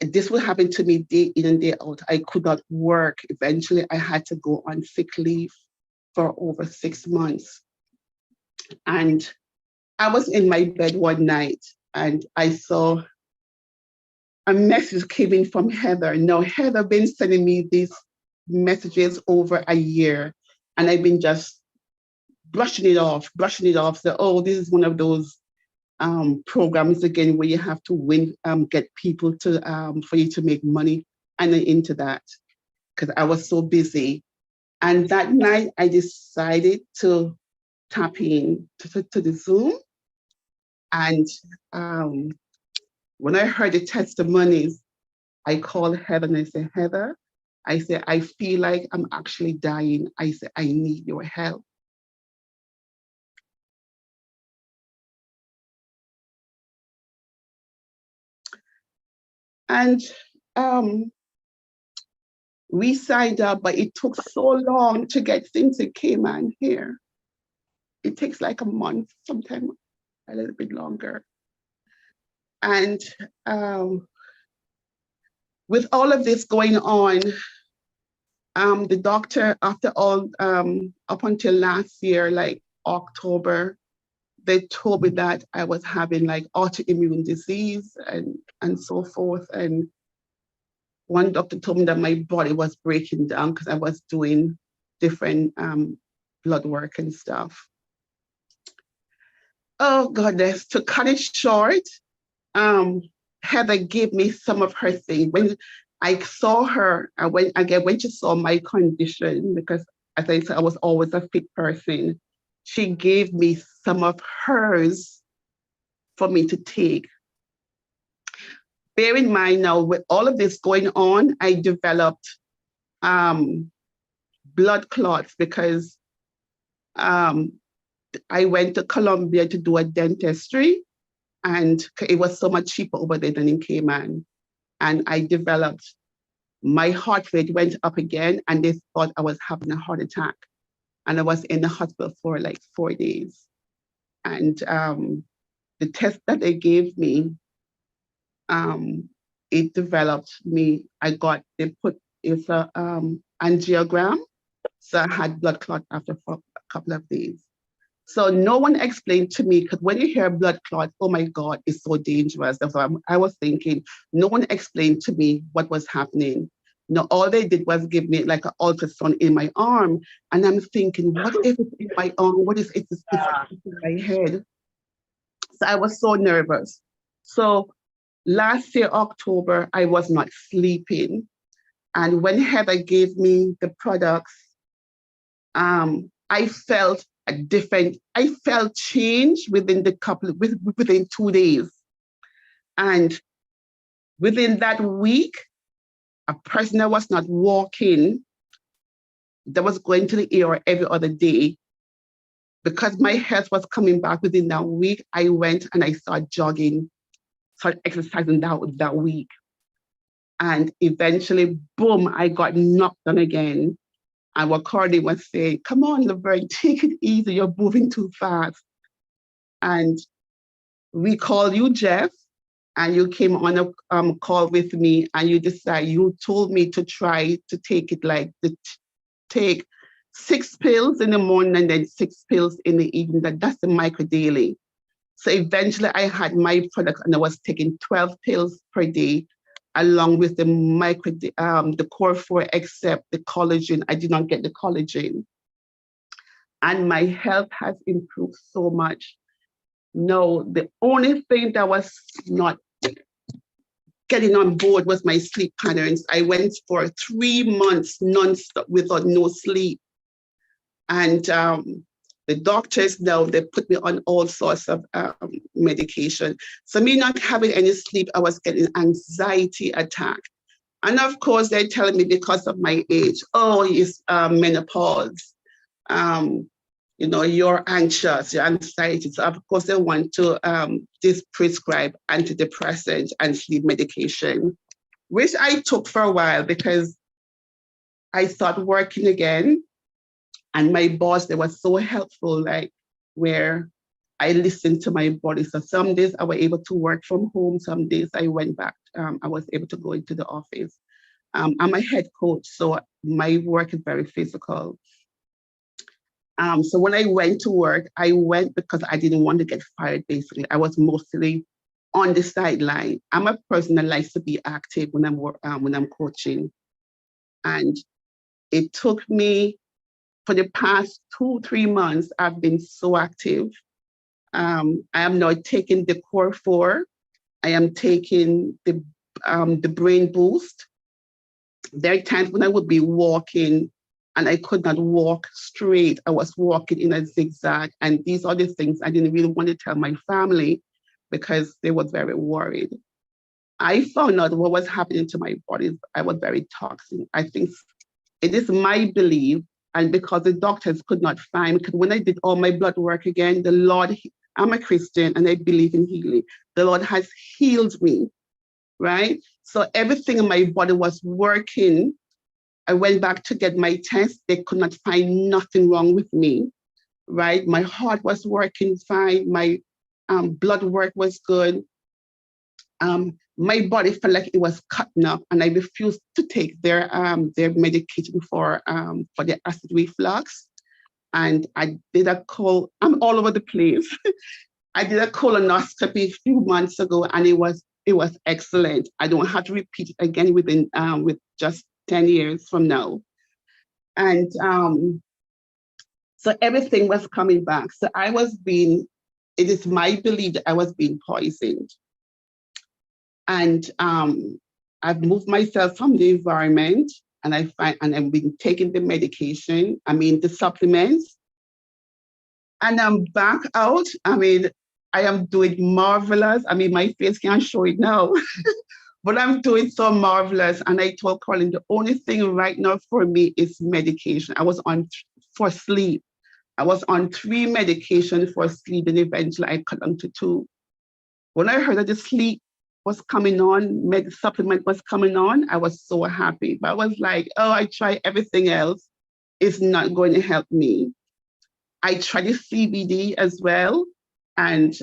S9: This would happen to me day in and day out. I could not work. Eventually, I had to go on sick leave for over 6 months. And I was in my bed one night and I saw a message came in from Heather. Now, Heather been sending me these messages over a year, and I've been just brushing it off. So, oh, this is one of those programs again where you have to win, get people to for you to make money, and I'm into that because I was so busy. And that night I decided to tap in to the Zoom, and when I heard the testimonies, I called Heather and I said, Heather, I said, I feel like I'm actually dying. I said, I need your help. And we signed up, but it took so long to get things in Cayman here. It takes like a month, sometimes a little bit longer. And with all of this going on, the doctor, after all, up until last year, like October, they told me that I was having like autoimmune disease and so forth. And one doctor told me that my body was breaking down because I was doing different blood work and stuff. Oh goodness, to cut it short, Heather gave me some of her things. When I saw her, when she saw my condition, because as I said, I was always a fit person, she gave me some of hers for me to take. Bear in mind now, with all of this going on, I developed blood clots because I went to Colombia to do a dentistry, and it was so much cheaper over there than in Cayman. And I developed, my heart rate went up again, and they thought I was having a heart attack. And I was in the hospital for like 4 days. And the test that they gave me, it developed me. It's a angiogram. So I had blood clot after a couple of days. So no one explained to me, because when you hear blood clot, oh my God, it's so dangerous. So I was thinking, no one explained to me what was happening. No, all they did was give me like an ultrasound in my arm. And I'm thinking, what if it's in my arm? What is it's in my head? So I was so nervous. So last year, October, I was not sleeping. And when Heather gave me the products, I felt change within within 2 days. And within that week, a person that was not walking, that was going to the ER every other day, because my health was coming back within that week, I went and I started jogging, started exercising that week. And eventually, boom, I got knocked down again. And what Carly was saying, come on, Laverne, take it easy, you're moving too fast. And we called you, Jeff, and you came on a call with me, and you told me to try to take it take 6 pills in the morning and then 6 pills in the evening. That's the micro daily. So eventually I had my product and I was taking 12 pills per day, along with the core 4, except the collagen. I did not get the collagen. And my health has improved so much. No, the only thing that was not getting on board with my sleep patterns. I went for 3 months non-stop without no sleep. And the doctors now, they put me on all sorts of medication. So me not having any sleep, I was getting anxiety attack. And of course, they're telling me because of my age, oh, it's menopause. You know, you're anxious, your anxiety. So of course, they want to prescribe antidepressants and sleep medication, which I took for a while because I started working again. And my boss, they were so helpful, like where I listened to my body. So some days I was able to work from home. Some days I went back, I was able to go into the office. I'm a head coach, so my work is very physical. So when I went to work, I went because I didn't want to get fired, basically. I was mostly on the sideline. I'm a person that likes to be active when I'm coaching. And it took me, for the past 2-3 months, I've been so active. I am now taking the Core 4. I am taking the Brain Boost. There are times when I would be walking and I could not walk straight. I was walking in a zigzag. And these are the things I didn't really want to tell my family because they were very worried. I found out what was happening to my body. I was very toxic. I think it is my belief, and because the doctors could not find, because when I did all my blood work again, the Lord, I'm a Christian and I believe in healing. The Lord has healed me, right? So everything in my body was working. I went back to get my test. They could not find nothing wrong with me, right? My heart was working fine. My blood work was good. My body felt like it was cutting up, and I refused to take their medication for the acid reflux. And I did I'm all over the place. I did a colonoscopy a few months ago, and it was excellent. I don't have to repeat it again with just 10 years from now. And so everything was coming back. So it is my belief that I was being poisoned. And I've moved myself from the environment, and I've been taking the medication, the supplements, and I'm back out. I am doing marvelous. My face can't show it now, but I'm doing so marvelous. And I told Colin, the only thing right now for me is medication. I was on for sleep. I was on 3 medications for sleep, and eventually I cut down to 2. When I heard that the sleep was coming on, supplement was coming on, I was so happy. But I was like, oh, I tried everything else. It's not going to help me. I tried the CBD as well, and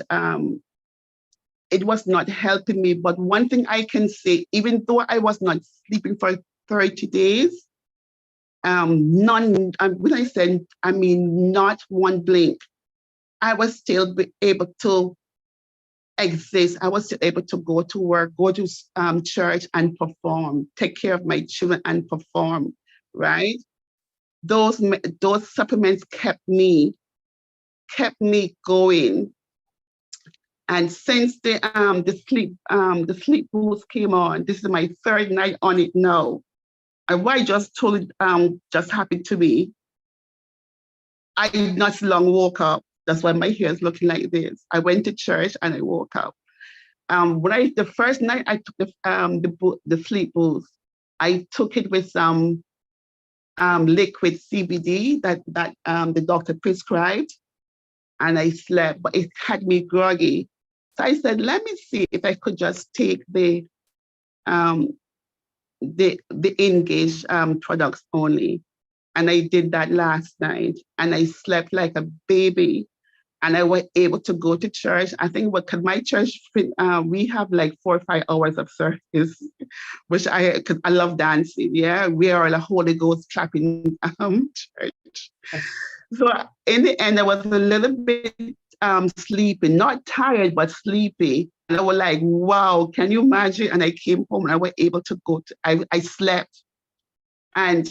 S9: it was not helping me. But one thing I can say, even though I was not sleeping for 30 days, when I said, not one blink, I was still able to exist. I was still able to go to work, go to church and perform, take care of my children and perform, right? Those supplements kept me going. And since the sleep boost came on, this is my 3rd night on it now. And what I just told it just happened to me. I not long woke up. That's why my hair is looking like this. I went to church and I woke up. The first night I took the sleep boost, I took it with some liquid CBD that the doctor prescribed, and I slept, but it had me groggy. So I said, let me see if I could just take the Engage products only. And I did that last night, and I slept like a baby. And I was able to go to church. I think because my church, we have like 4 or 5 hours of service, which because I love dancing. Yeah, we are a Holy Ghost clapping church. So in the end, I was a little bit sleepy, not tired, but sleepy. And I was like, wow, can you imagine? And I came home and I was able to I slept. And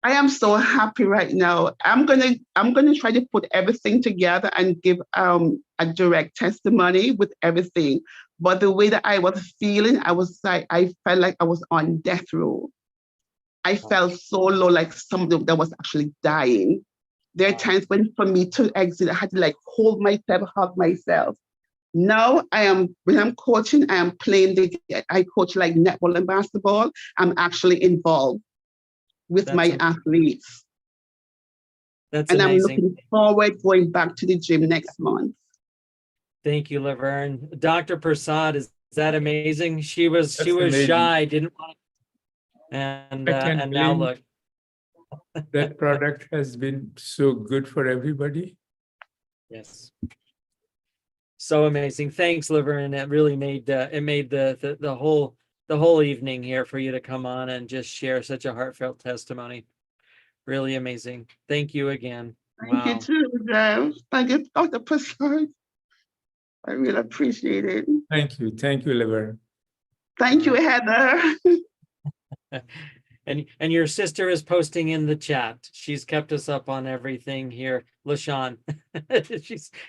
S9: I am so happy right now. I'm gonna try to put everything together and give a direct testimony with everything. But the way that I was feeling, I felt like I was on death row. I felt so low, like somebody that was actually dying. There are times when for me to exit, I had to like hold myself, hug myself. Now when I'm coaching, I am playing I coach like netball and basketball. I'm actually involved with my athletes.
S1: That's
S9: and
S1: amazing.
S9: I'm looking forward going back to the gym next month.
S1: Thank you, Laverne. Dr. Prasad, is that amazing? She was
S5: amazing.
S1: shy, didn't want to, and now look.
S5: That product has been so good for everybody.
S1: Yes. So amazing. Thanks, Laverne. It really made the whole evening here for you to come on and just share such a heartfelt testimony. Really amazing. Thank you again.
S9: Thank you too, Jeff. Thank you, Dr. Prasad. I really appreciate it.
S5: Thank you, Laverne.
S9: Thank you, Heather.
S1: And your sister is posting in the chat. She's kept us up on everything here. LaShawn.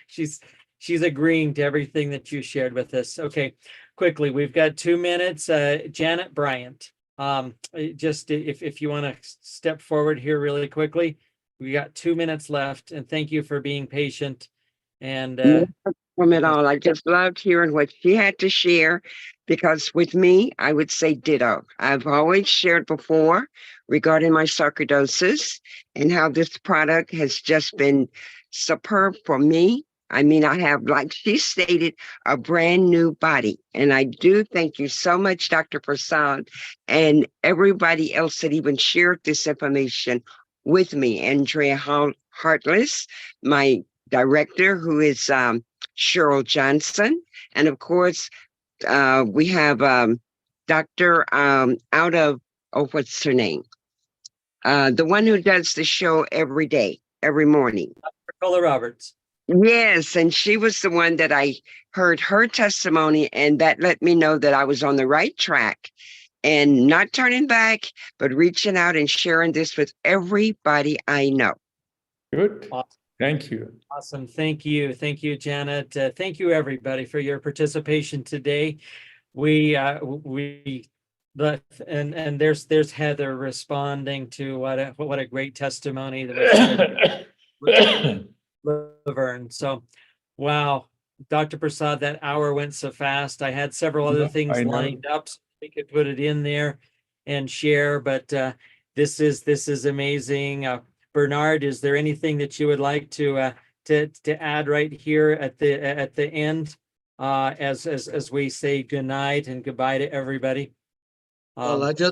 S1: she's agreeing to everything that you shared with us. Okay, quickly, we've got 2 minutes. Janet Bryant. Just if you want to step forward here really quickly. We got 2 minutes left, and thank you for being patient. And
S10: from it all. I just loved hearing what she had to share, because with me, I would say ditto. I've always shared before regarding my sarcoidosis and how this product has just been superb for me. I mean, I have, like she stated, a brand new body. And I do thank you so much, Dr. Prasad, and everybody else that even shared this information with me. Andrea Hartless, my director, who is Cheryl Johnson. And of course, we have Dr. What's her name? The one who does the show every day, every morning.
S1: Dr. Roberts.
S10: Yes, and she was the one that I heard her testimony, and that let me know that I was on the right track and not turning back, but reaching out and sharing this with everybody I know.
S5: Good.
S1: Awesome.
S5: Thank you.
S1: Awesome. Thank you. Thank you, Janet. Thank you, everybody, for your participation today. And there's Heather responding to what a great testimony that was Laverne. So, wow, Dr. Prasad, that hour went so fast. I had several other things lined up so we could put it in there and share, but this is amazing. Bernard, is there anything that you would like to add right here at the end, as we say goodnight and goodbye to everybody?
S6: Well, Jeff,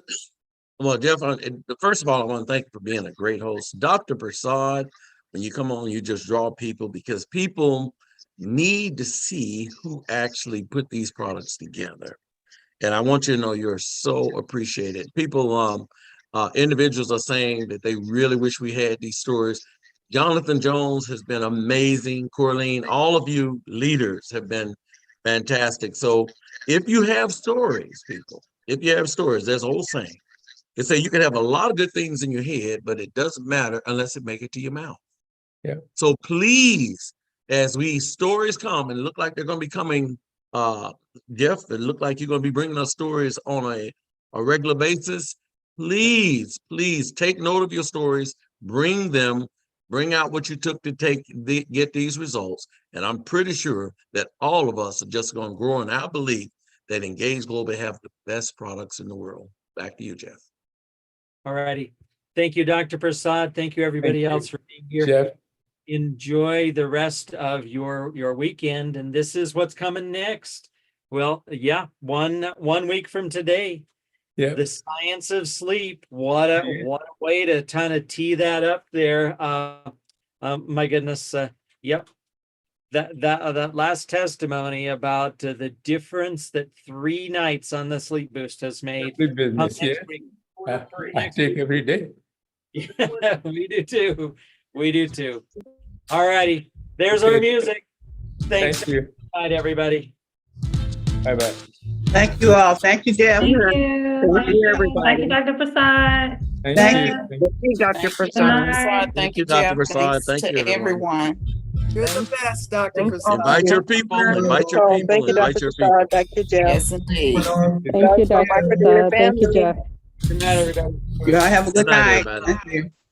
S6: first of all, I want to thank you for being a great host. Dr. Prasad, when you come on, you just draw people, because people need to see who actually put these products together. And I want you to know you're so appreciated. People, individuals are saying that they really wish we had these stories. Jonathan Jones has been amazing. Corleen, all of you leaders have been fantastic. So if you have stories, people, if you have stories, there's an old saying. They say you can have a lot of good things in your head, but it doesn't matter unless it make it to your mouth.
S5: Yeah.
S6: So please, as stories come and look like they're going to be coming, Jeff, it look like you're going to be bringing us stories on a regular basis. Please take note of your stories, bring out what you took to get these results. And I'm pretty sure that all of us are just going to grow in our belief that Engage Global have the best products in the world. Back to you, Jeff.
S1: All righty. Thank you, Dr. Prasad. Thank you, everybody else, for being here.
S5: Jeff.
S1: Enjoy the rest of your weekend. And this is what's coming next. Well, yeah, one week from today.
S5: Yeah.
S1: The science of sleep. What a way to kind of tee that up there. My goodness. Yep. That last testimony about the difference that 3 nights on the sleep boost has made.
S5: Business, I take every day.
S1: Yeah, we do too. We do too. All righty. There's our music. Thanks.
S5: Thank you.
S1: Good night, everybody.
S5: Bye-bye.
S4: Thank you all. Thank you, Jeff.
S2: Thank you.
S10: Thank you, everybody.
S2: Thank you, Dr. Prasad.
S5: Thank you.
S10: Thank you, Dr.
S2: Good
S10: Prasad.
S2: night.
S6: Thank you, Dr. Prasad.
S11: Thanks
S6: Thank you,
S11: to everyone. You're the best, Dr.
S2: Thank
S11: Prasad.
S6: Invite your people, invite your
S10: Oh,
S6: people,
S10: thank you,
S6: invite
S10: Dr.
S6: your people.
S10: Prasad. Thank you, Jeff.
S11: Yes, indeed.
S2: Thank you,
S10: Bye
S2: Dr.
S10: for the
S2: Prasad. Thank you,
S10: family.
S2: Jeff.
S5: Good night, everybody.
S11: You all have a
S6: Good
S11: good
S6: night,
S11: night.
S6: everybody.
S11: Thank you.